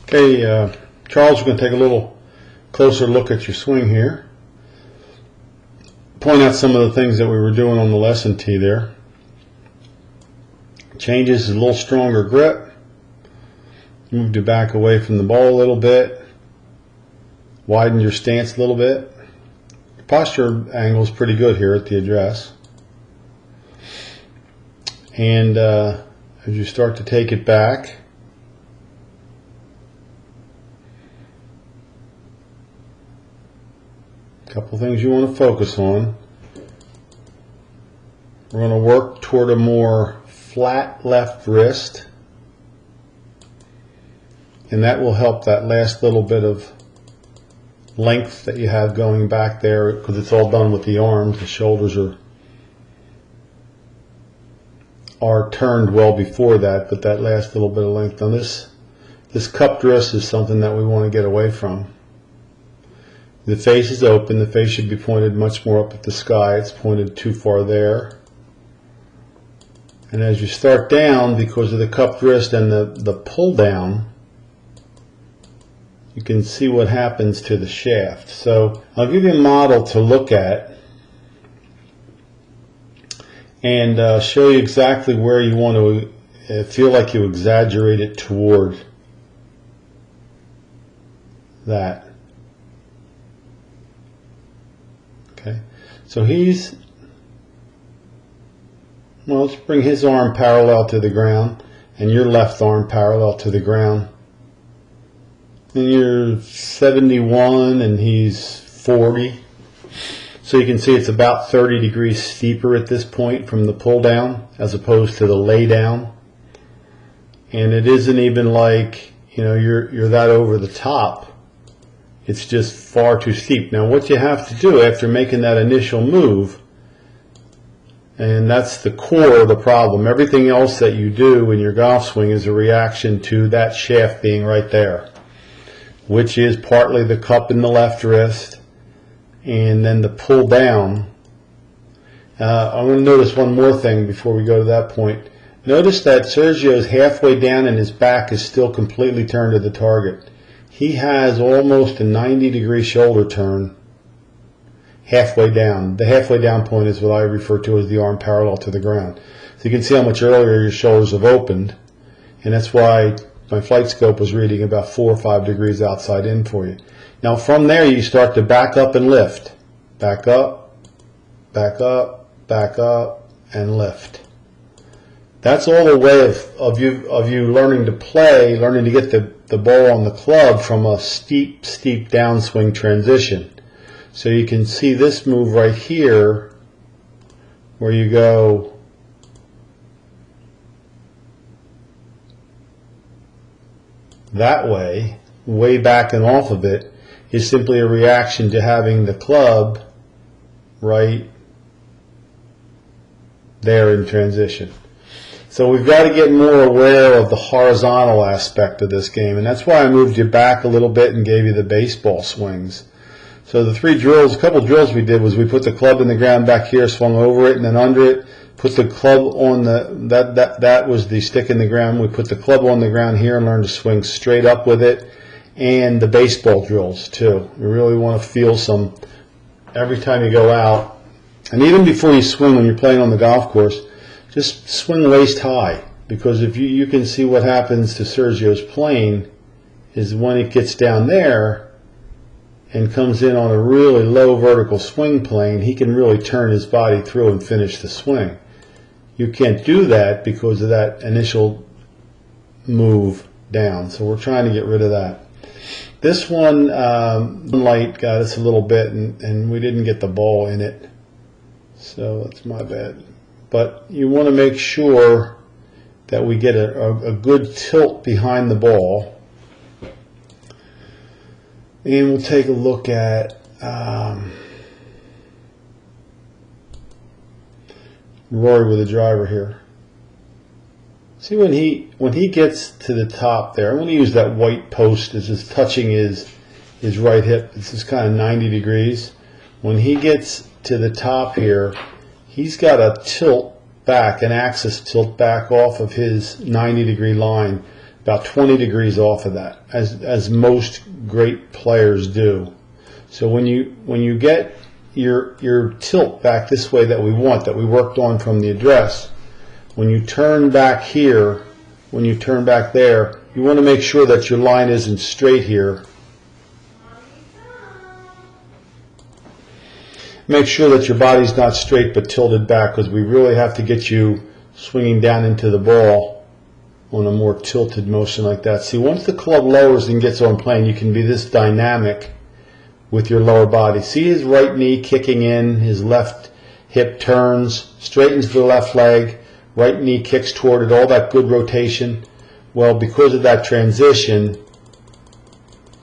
Okay, Charles, we're going to take a little closer look at your swing here. Point out some of the things that we were doing on the lesson tee there. Changes a little stronger grip. Moved your back away from the ball a little bit. Widened your stance a little bit. Your posture angle is pretty good here at the address. And as you start to take it back, a couple things you want to focus on. We're going to work toward a more flat left wrist, and that will help that last little bit of length that you have going back there, because it's all done with the arms. The shoulders are turned well before that, but that last little bit of length on this cupped wrist is something that we want to get away from. The face is open. The face should be pointed much more up at the sky. It's pointed too far there. And as you start down, because of the cupped wrist and the pull down, you can see what happens to the shaft. So I'll give you a model to look at and show you exactly where you want to feel like you exaggerate it toward that. Okay, so let's bring his arm parallel to the ground and your left arm parallel to the ground. And you're 71 and he's 40. So you can see it's about 30 degrees steeper at this point from the pull down as opposed to the lay down. And it isn't even like, you're that over the top. It's just far too steep. Now what you have to do after making that initial move, and that's the core of the problem, everything else that you do in your golf swing is a reaction to that shaft being right there, which is partly the cup in the left wrist and then the pull down. I want to notice one more thing before we go to that point. Notice that Sergio's halfway down and his back is still completely turned to the target. He has almost a 90-degree shoulder turn halfway down. The halfway down point is what I refer to as the arm parallel to the ground. So you can see how much earlier your shoulders have opened, and that's why my flight scope was reading about 4 or 5 degrees outside in for you. Now from there you start to back up and lift. Back up, back up, back up, and lift. That's all the way of you learning to play, learning to get the ball on the club from a steep downswing transition. So you can see this move right here where you go that way back and off of it, is simply a reaction to having the club right there in transition. So we've got to get more aware of the horizontal aspect of this game, and that's why I moved you back a little bit and gave you the baseball swings. So the a couple drills we did was we put the club in the ground back here, swung over it and then under it, put the club on that was the stick in the ground. We put the club on the ground here and learned to swing straight up with it, and the baseball drills too. You really want to feel some every time you go out, and even before you swing when you're playing on the golf course. Just swing waist high, because if you can see what happens to Sergio's plane is when it gets down there and comes in on a really low vertical swing plane, he can really turn his body through and finish the swing. You can't do that because of that initial move down, so we're trying to get rid of that. This one, light got us a little bit and we didn't get the ball in it, so that's my bad. But you want to make sure that we get a good tilt behind the ball. And we'll take a look at Rory with a driver here. See when he gets to the top there, I'm going to use that white post as just touching his right hip. This is kind of 90 degrees. When he gets to the top here, he's got a tilt back, an axis tilt back off of his 90-degree line. about 20 degrees off of that, as most great players do. So when you get your tilt back this way that we want, that we worked on from the address, when you turn back here, when you turn back there, you want to make sure that your line isn't straight here. Make sure that your body's not straight but tilted back, because we really have to get you swinging down into the ball on a more tilted motion like that. See, once the club lowers and gets on plane, you can be this dynamic with your lower body. See his right knee kicking in, his left hip turns, straightens the left leg, right knee kicks toward it, all that good rotation. Well, because of that transition,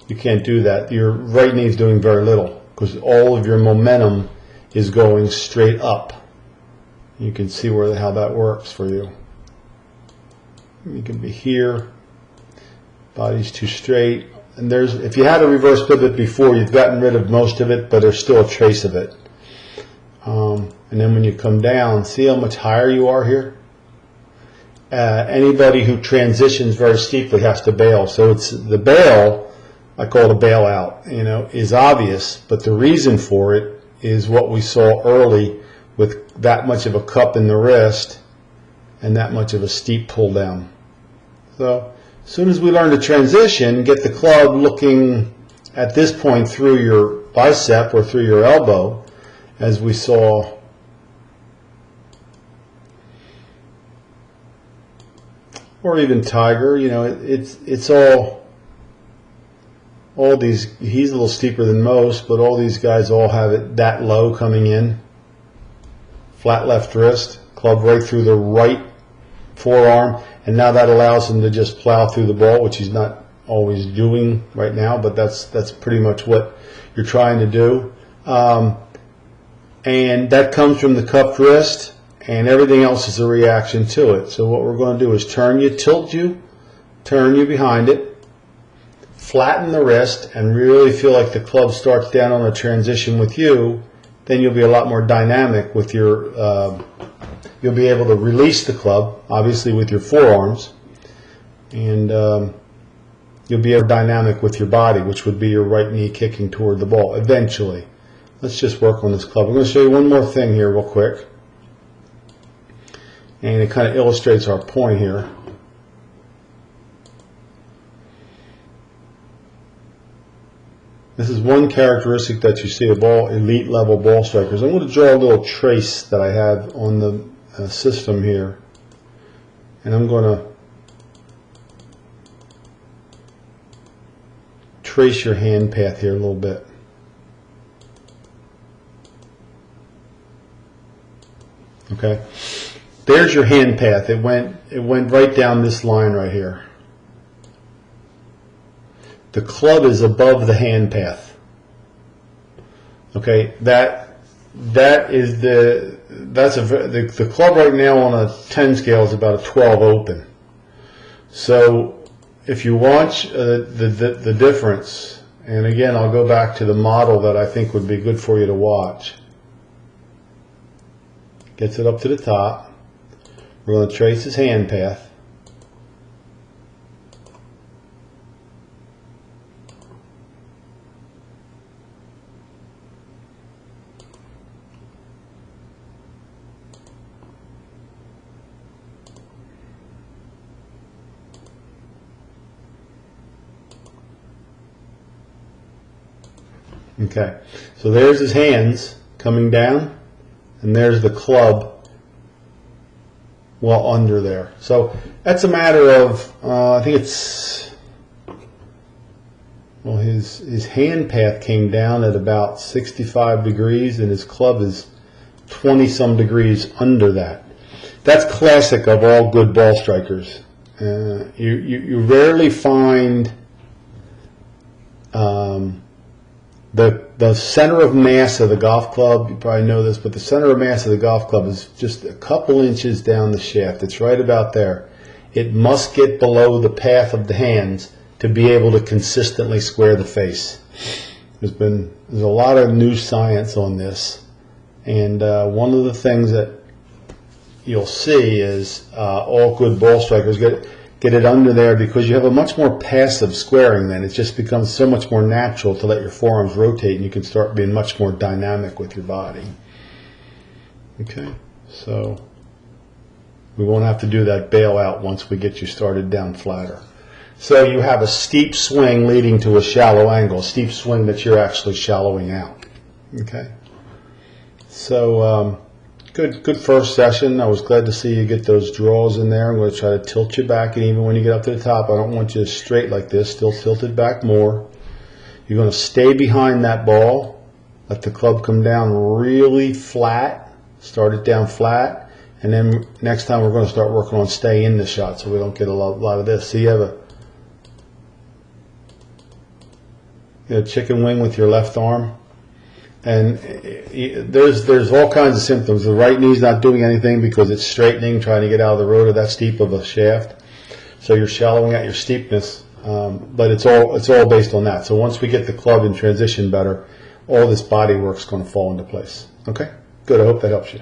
you can't do that. Your right knee is doing very little, because all of your momentum is going straight up. You can see how that works for you. You can be here, body's too straight, and if you had a reverse pivot before, you've gotten rid of most of it, but there's still a trace of it. And then when you come down, see how much higher you are here? Anybody who transitions very steeply has to bail. So it's the bail, I call it a bailout, is obvious, but the reason for it is what we saw early with that much of a cup in the wrist and that much of a steep pull down. So as soon as we learn to transition, get the club looking at this point through your bicep or through your elbow, as we saw or even Tiger, it's all these, he's a little steeper than most, but all these guys all have it that low coming in. Flat left wrist, club right through the right forearm, and now that allows him to just plow through the ball, which he's not always doing right now, but that's pretty much what you're trying to do. And that comes from the cupped wrist, and everything else is a reaction to it. So what we're going to do is tilt you behind it, flatten the wrist, and really feel like the club starts down on a transition with you. Then you'll be a lot more dynamic with your, you'll be able to release the club, obviously with your forearms, and you'll be able to dynamic with your body, which would be your right knee kicking toward the ball eventually. Let's just work on this club. I'm going to show you one more thing here real quick, and it kind of illustrates our point here. This is one characteristic that you see of all elite level ball strikers. I'm going to draw a little trace that I have on the system here, and I'm going to trace your hand path here a little bit. Okay, there's your hand path. It went right down this line right here. The club is above the hand path. Okay, the club right now on a 10 scale is about a 12 open. So if you watch the difference, and again I'll go back to the model that I think would be good for you to watch. Gets it up to the top. We're going to trace his hand path. Okay, so there's his hands coming down, and there's the club well under there. So that's a matter of, I think it's, well, his hand path came down at about 65 degrees, and his club is 20-some degrees under that. That's classic of all good ball strikers. You rarely find the center of mass of the golf club, you probably know this, but the center of mass of the golf club is just a couple inches down the shaft. It's right about there. It must get below the path of the hands to be able to consistently square the face. There's a lot of new science on this, and one of the things that you'll see is all good ball strikers get it under there, because you have a much more passive squaring then. It just becomes so much more natural to let your forearms rotate, and you can start being much more dynamic with your body. Okay, so we won't have to do that bailout once we get you started down flatter. So you have a steep swing leading to a shallow angle, a steep swing that you're actually shallowing out. Okay, so good first session. I was glad to see you get those draws in there. I'm going to try to tilt you back, and even when you get up to the top, I don't want you straight like this, still tilted back more. You're going to stay behind that ball, let the club come down really flat, start it down flat, and then next time we're going to start working on stay in the shot so we don't get a lot of this. So you have a chicken wing with your left arm, and there's all kinds of symptoms. The right knee's not doing anything because it's straightening, trying to get out of the rotor that steep of a shaft. So you're shallowing out your steepness, but it's all based on that. So once we get the club in transition better, all this body work's going to fall into place. Okay, good. I hope that helps you.